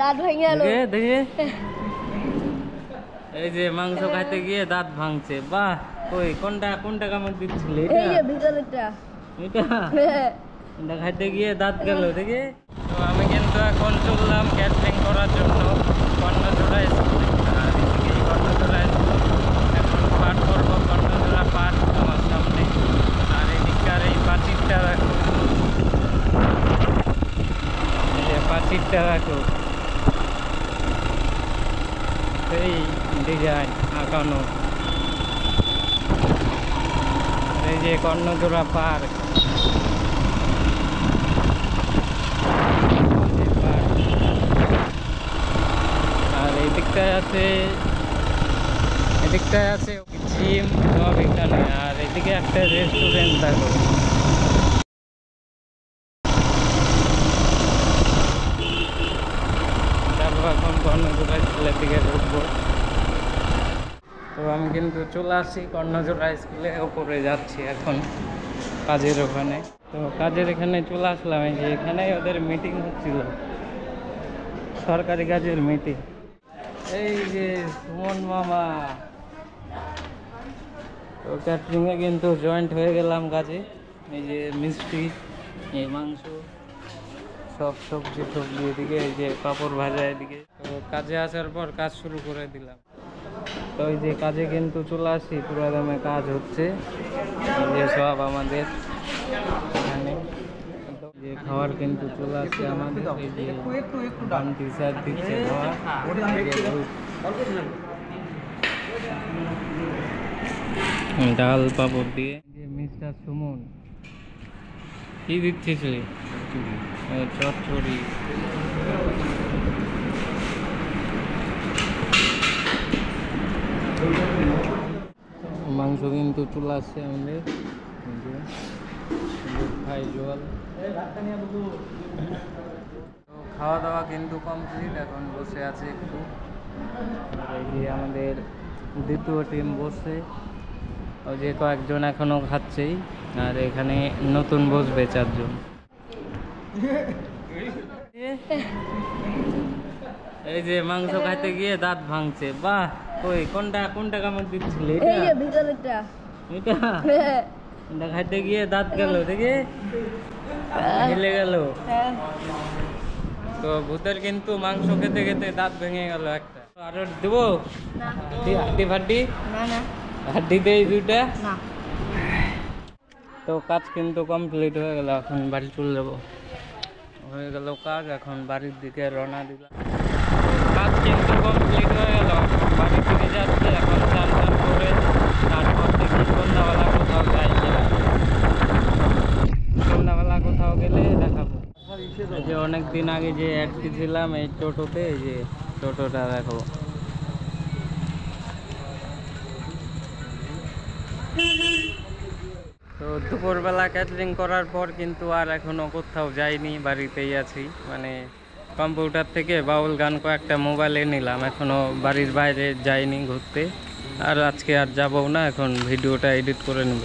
দাঁত ভেঙে গেল। দেখে এই যে মাংস খাইতে গিয়ে দাঁত ভাঙছে। বাহ, কই কোনটা কামড় দিচ্ছিল? এই যে ভিতরেরটা। এটা এটা খাইতে গিয়ে দাঁত গেল দেখে। তো আমি কিন্তু এখন চললাম ক্যাটারিং করার জন্য কর্ণজোড়া স্কুলে। আর এদিকে এই কর্ণজোড়া স্কুল এখন পাঠ করবো, কর্ণজোড়া পাঠ আমার সামনে। আর এদিককার এই পাঁচিরটা রাখো, পাঁচিরটা রাখো, এই ডিজাইন আঁকানো। এই যে কর্ণজোড়া পার্ক, আর এদিকটায় আছে জিম সব এখানে। আর এদিকে একটা রেস্টুরেন্ট থাকো। যাবো এখন কর্ণজোড়া স্কুলের দিকে ঢুকবো। তো আমি কিন্তু চলে আসছি কর্ণজোড়া স্কুলে, উপরে যাচ্ছি এখন কাজের ওখানে। তো কাজের এখানে চলে আসলাম। এই যে এখানেই ওদের মিটিং হচ্ছিল, সরকারি কাজের মিটিং। এই যে সুমন মামা, তো ক্যাটারিংয়ে কিন্তু জয়েন্ট হয়ে গেলাম কাজে। এই যে মিষ্টি, এই মাংস, সব সবজি এদিকে, এই যে পাঁপড় ভাজা এদিকে। তো কাজে আসার পর কাজ শুরু করে দিলাম। তো ওই যে কাজে কিন্তু চলে আসি, পুরো দামে কাজ হচ্ছে। যে সব আমাদের এখানে যে খাবার কিন্তু চলে আসছে আমাদের। এই যে বান্টি স্যার দিচ্ছে খাবার, ডাল পাপড় দিয়ে। যে মিস্টার সুমন কি দিচ্ছিস? চচ্চড়ি। মাংস কিন্তু চলে আসছে আমাদের। খাই জল। তো খাওয়া দাওয়া কিন্তু কমপ্লিট, এখন বসে আছে একটু। এই যে আমাদের দ্বিতীয় টিম বসে, ওই যে কয়েকজন এখনো খাচ্ছেই। আর এখানে নতুন বসবে 4 জন। এই যে মাংস খাইতে গিয়ে দাঁত ভাঙছে। বাহ, কই কোনটা কামড় দিচ্ছিল? এই যে ভিতরেরটা। এটা এটা খাইতে গিয়ে দাঁত গেল দেখে, হেলে গেল। তো ভূতের কিন্তু মাংস খেতে খেতে দাঁত ভেঙে গেল একটা। আরো দেবো হাড্ডি ফাড্ডি? হাড্ডি দেই 2টা। তো কাজ কিন্তু কমপ্লিট হয়ে গেল, এখন বাড়ি চলে যাবো। হয়ে গেল কাজ, এখন বাড়ির দিকে রওনা দিলাম। কাজ কিন্তু কমপ্লিট হয়ে গেল, বাড়ির দিকে যাচ্ছে এখন। চান করে তারপর দেখি সন্ধ্যাবেলা কোথাও যাই গেলাম। সন্ধ্যাবেলা কোথাও গেলে দেখাবো। এই যে অনেকদিন আগে যে অ্যাড দিয়েছিলাম এই টোটোতে, এই যে টোটোটা দেখো। তো দুপুরবেলা ক্যাটারিং করার পর কিন্তু আর এখনও কোথাও যাইনি, বাড়িতেই আছি। মানে কম্পিউটার থেকে বাউল গান কয়েকটা মোবাইলে নিলাম, এখনও বাড়ির বাইরে যাইনি ঘুরতে। আর আজকে আর যাবো না, এখন ভিডিওটা এডিট করে নেব।